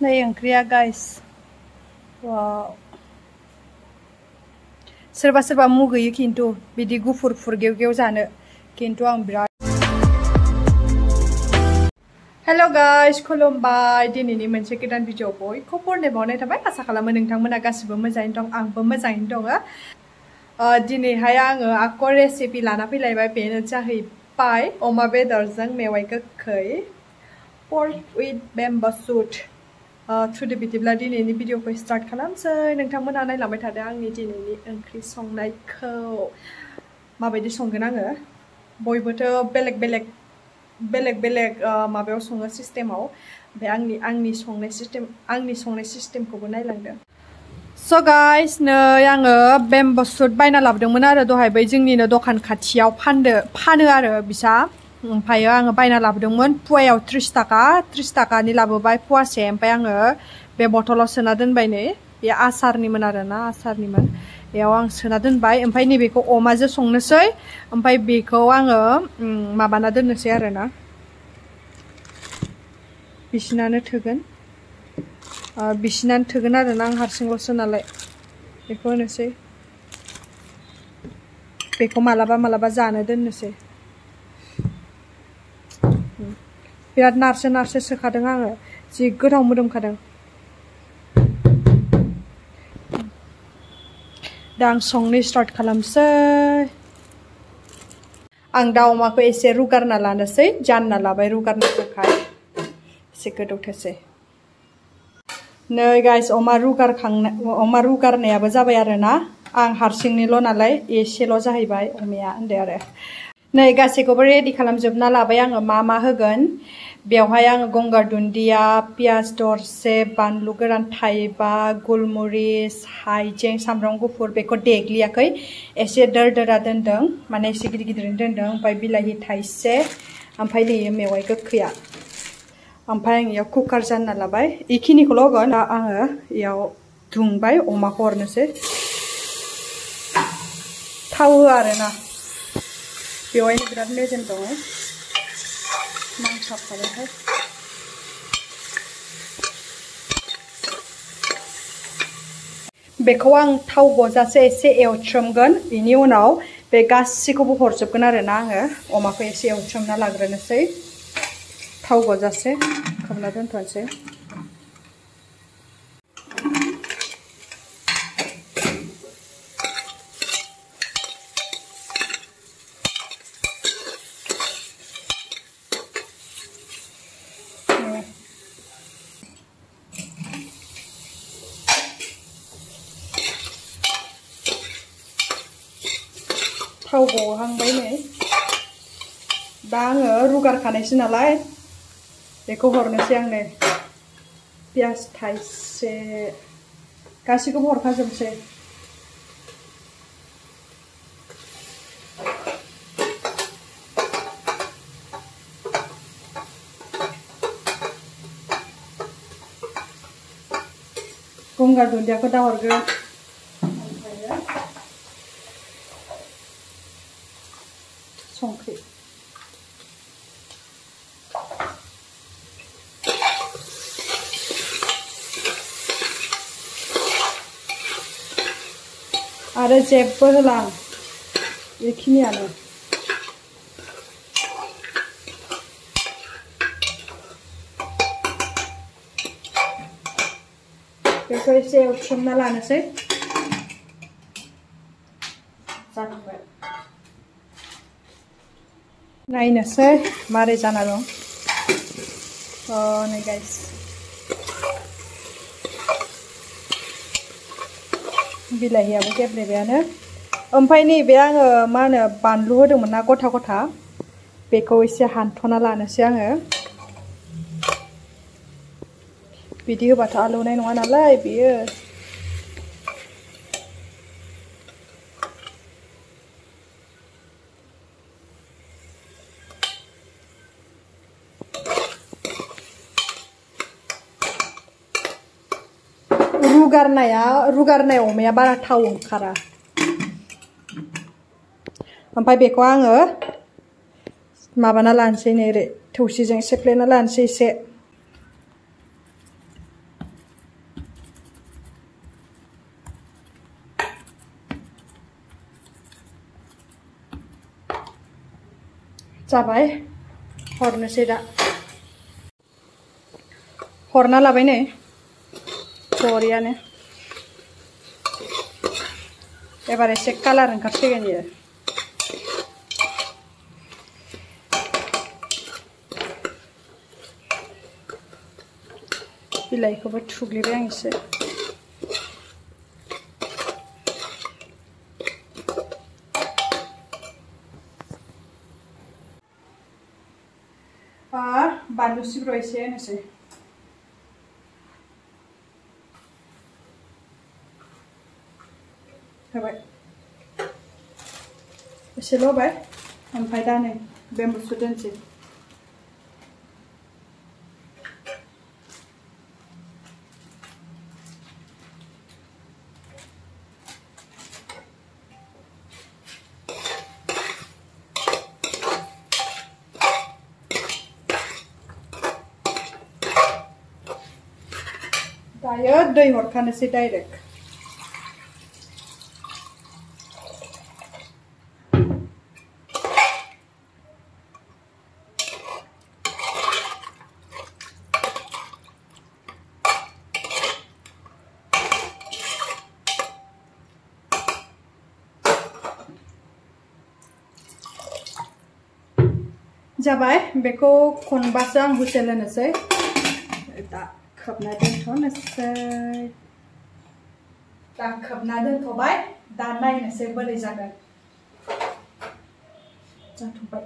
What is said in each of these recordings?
नै ओंख्रिया गाइस वाव सोरबा सोरबा मुगैयो खिन्थु बिदि गुफुर फुरगेव गेव जानो खिन्थु आं बिराद हेलो गाइस खुलुमबाय दिनैनि मोनसे गोदान भिडिअ बयखौ बरायनाय थाबाय आसा खालामो नोंथांमोना गासिबो मोजाङैनो दं आंबो मोजाङैनो दङ दिनैहाय आङो आक' रेसिपि लाना फैलायबाय बेनो जाहैबाय अमा बेदरजों मेवाइ गोखै pork with bamboo shoot थुदो बिदिब्ला दिनैनि भिडिअखौ स्टार्ट खालामसै नोंथांमोना नायलांबाय थादो आंनि दिनैनि ओंख्रि संनायखौ माबायदि संगोन आङो बयबोथ' बेलेग बेलेग माबायाव सङो सिस्टेमाव ओमफ्राय आंनि संनाय सिस्टेमखौबो नायलांदो स' गाइस नै आङो बेम्बो सुट बायना लाबोदोंमोन आरो दहाय बै जोंनिनो दखान खाथियाव फानो आरो बिसा ओमफ्राय आङो बायना लाबोदोंमोन पुवायाव 30 थाखानि लाबोबाय पुवासे ओमफ्राय आङो बे बथलाव सोना दोनबाय नै बे आसारनिमोन आरोना आसारनिमोन बेयाव आं सोना दोनबाय ओमफ्राय नैबेखौ अमाजों संनोसै ओमफ्राय बेखौ आङो माबाना दोननोसै आरोना बिसिनानो थोगोन आरोना आं हारसिंल'सो नालाय बेखौ होनोसै बेखौ मालाबा जानो दोननोसै बिराद नारसो सोखादों आङो जि गोथाव मोदोमखादों दा आं संनो स्टार्ट खालामसै आं दा अमाखौ एसे रुगारना लानोसै जानना लाबाय रुगारनो थाखाय एसे गोदौथोसै नै गाइस अमा रुगारनायाबो जाबाय आरोना आं हारसिंनिल' नालाय एसेल' जाहैबाय अमाया होनदो आरो नै गासैखौबो रेडि खालामजोबना लाबाय आङो मा होगोन बेवहाय आङो गंगार दुन्दिया पियाज दरसे बानलु गोरान थाइबा गुलमरिस हाइजें सामब्राम गुफुर बेखौ देग्लियाखै एसे दरदरा दोनदों माने एसे गिदिर दोनदों ओमफ्राय बिलाहि थाइसे ओमफ्राय नै मेवाइ गोखैया ओमफ्राय आं इयाव कुकार जानना लाबाय इखिनिखौल' होगोन आङो इयाव दुंबाय अमाखौ हरनोसै थाव होआ आरोना बेवहायनो बिराद मेजेम दङ नांसाबखाबायहाय बेखौ आं थाव गजासे एसे एवथ्रोमगोन बेनि उनाव बे गासिखौबो हरजोबगोन आरोना आङो अमाखौ एसे एवथ्रोमना लाग्रोनोसै थाव गजासे खोबना दोनथ'नोसै थाव गहांबाय नै दा आङो रुगारखानायसै नालाय बेखौ हरनोसै आं नै पियाज थाइसे गासैखौबो हरखाजोबसै गंगार दुन्दियाखौ दा हरगोन संख्रि आरो जेबो होला आं बेखिनियानो बेखौ एसे एवथ्रोमना लानोसै जाखांबाय नायनोसै मारै जाना दं नै गाइस बिलाहियाबो गेब्लेबायानो ओमफ्राय नैबे आङो मा होनो बानलु होदोंमोन ना गथा बेखौ एसे हानथ'ना लानोसै आङो बिदि होबाथ' आलौनाय नङा नालाय बेयो रुगारनाय अमाया बारा थाव ओंखारा ओमफ्राय बेखौ आङो माबाना लानोसै नै ओरै थौसिजों सेफ्लेना लानोसै एसे जाबाय हरनोसै दा हरना लाबाय नै बरियानो एबार एसे कालार ओंखारसिगोन इयो बिलाइखौबो थुग्लिबाय आं एसे बानलु सिब्र' एसे होनोसै होबाय एसेल' होबाय ओमफ्राय दा नै बेम्बुसो दोनसै दायो दै हरखानोसै डाइरेक्ट जाबाय बेखौ खनबासो आं हुसेल होनोसै दा खोबना दोनथ'नोसै दा खोबना दोनथ'बाय दा नायनोसै बोरै जागोन जाथ'बाय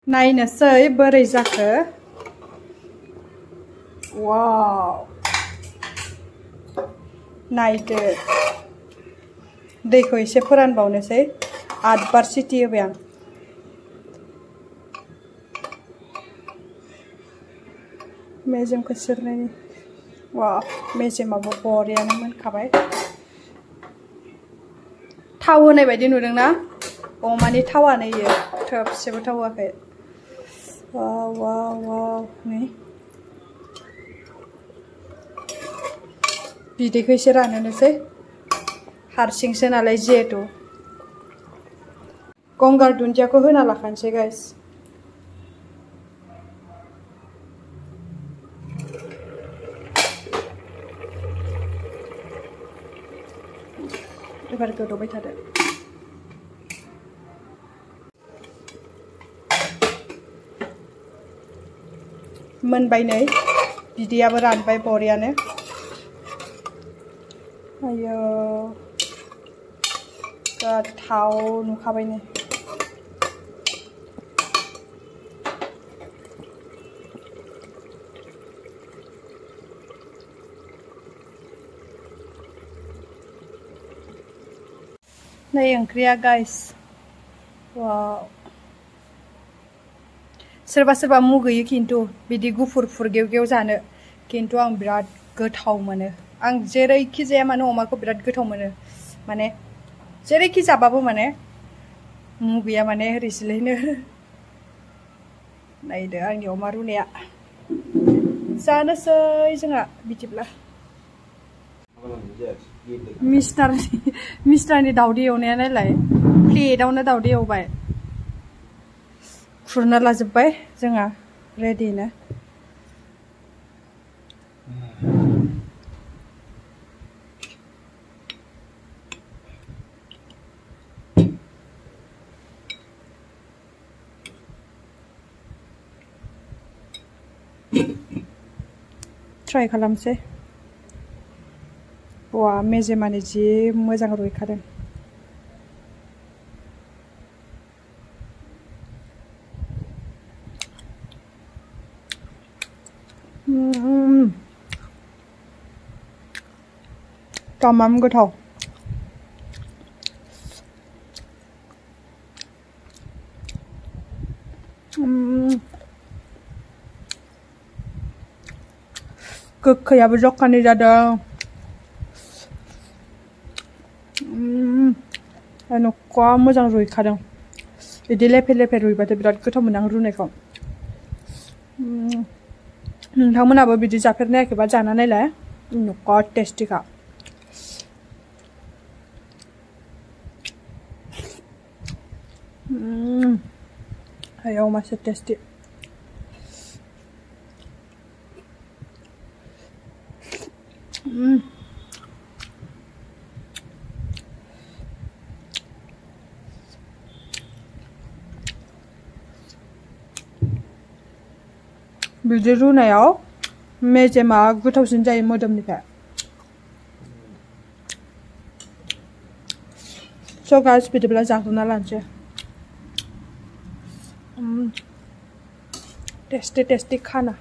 नायनोसै बोरै जाखो वाव नायदो दैखौ एसे फोरानबावनोसै 8 बार सिटि होबाय आं मेजेमखौ सेरनायनि वाव मेजेमाबो बरियानो मोनखाबाय थाव होनाय बायदि नुदोंना अमानि थावानो इयो थोबसेबो थाव होआखै वाव वाव वाव नै बिदैखौ एसे रानहोनोसै हारसिंसो नालाय जिहेतु गंगार दुन्दियाखौ होना लाखानोसै गाइस एबार गोदौबाय थादो मोनबाय नै बिदैयाबो रानबाय बरियानो आयो गोथाव नुखाबाय नै नै ओंख्रिया गाइस वाव सोरबा सोरबा मुगैयो खिन्थु बिदि गुफुर फुरगेव गेव जानो खिन्थु आं बिराद गोथाव मोनो आं जेरैखि जाया मानो अमाखौ बिराद गोथाव मोनो माने जेरैखि जाबाबो माने मुगैया माने ओरैसोलायनो नायदो आंनि अमा रुनाया जानोसै जोंहा बिदिब्ला मिस्टारनि दावदै एवनाया नायलाय प्लेटआवनो दावदै एवबाय खुरना लाजोब्बाय जोंहा रेडिनो ट्राइ खालामसै वा मेजेमानो जि मोजां रुइखादों तामाम गोथाव गोखैयाबो जखानि जादों न'खा मोजां रुइखादों बिदि लेफे लेफे रुइबाथाय बिराद गोथाव मोनो आं रुनायखौ नोंथांमोनाबो बिदि जाफेरनायाखैबा जाना नायलाय नोगोद टेस्टिखा आयाव मासे टेस्टि बिदि रुनायाव मेजेमा गोथावसिन जायो मोदोमनिफ्राय स' गाइस बिदिब्ला जाग्रोना लानोसै टेस्टि खाना